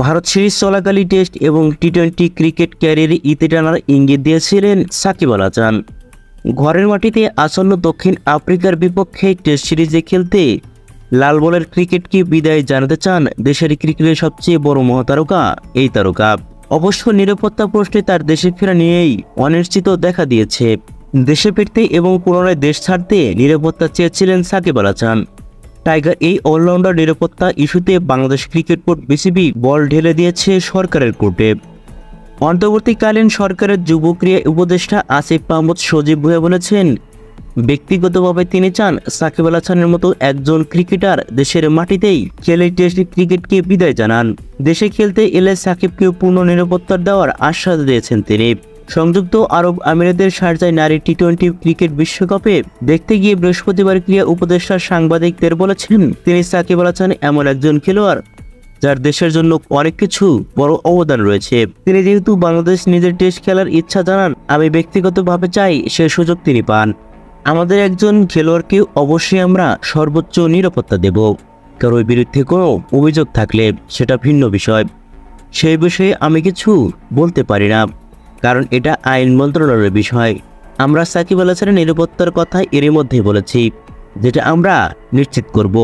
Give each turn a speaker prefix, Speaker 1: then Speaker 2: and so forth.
Speaker 1: Bharat series চলাকালীন test এবং টি-20 cricket ক্যারিয়ারে ইতি টানার ইঙ্গিত দিয়েছিলেন সাকিব আল হাসান। ঘরের মাটিতে আসন্ন দক্ষিণ আফ্রিকার বিপক্ষে টেস্ট সিরিজে খেলতে লাল বলের ক্রিকেটকে বিদায় জানাতে চান দেশের ক্রিকেটের সবচেয়ে বড় মহাতারকা এই তারকা। অবশ্য নিরাপত্তা প্রশ্নে তার দেশে ফেরা নিয়েই অনিশ্চিত দেখা দিয়েছে। দেশে ফিরতে এবং পুনরায় দেশ ছাড়তে নিরাপত্তা চেয়েছিলেন সাকিব আল হাসান। টাইগার এই অলরাউন্ডার নিরাপত্তা ইস্যুতে বাংলাদেশ ক্রিকেট বোর্ড বিসিবি বল ঢেলে দিয়েছে সরকারের কোর্টে। অন্তর্বর্তীকালীন সরকারের যুব ক্রীড়া উপদেষ্টা আসিফ মাহমুদ সজীব ভুঁইয়া বলেছেন, ব্যক্তিগতভাবে তিনি চান সাকিব আল হাসানের মতো একজন ক্রিকেটার দেশের মাটিতেই খেলে টেস্ট ক্রিকেটকে বিদায় জানান। দেশে খেলতে এলে সাকিবকে পূর্ণ নিরাপত্তা দেওয়ার আশ্বাস দিয়েছেন তিনি। সংযুক্ত আরব আমিরাতের শারজায় নারী টি-20 ক্রিকেট বিশ্বকাপে দেখতে গিয়ে বৃহস্পতিবার ক্রীড়া উপদেষ্টা সাংবাদিকদের বলেছেন, তিনি সাকিব আল হাসান এমন একজন খেলোয়াড় যার দেশের জন্য অনেক কিছু বড় অবদান রয়েছে। তিনি যেহেতু বাংলাদেশ নিজের টেস্ট খেলার ইচ্ছা জানান, আমি ব্যক্তিগতভাবে চাই সে সুযোগ তিনি পান। আমাদের একজন খেলোয়াড়কে অবশ্যই আমরা সর্বোচ্চ নিরাপত্তা দেব। কারোর বিরুদ্ধে কোনো অভিযোগ থাকলে সেটা ভিন্ন বিষয়। সেই বিষয়ে আমি কিছু বলতে পারি না, কারণ এটা আইন মন্ত্রণালয়ের বিষয়। আমরা সাকিব আল হাসানের নিরাপত্তার কথা এরই মধ্যে বলেছি, যেটা আমরা নিশ্চিত করব।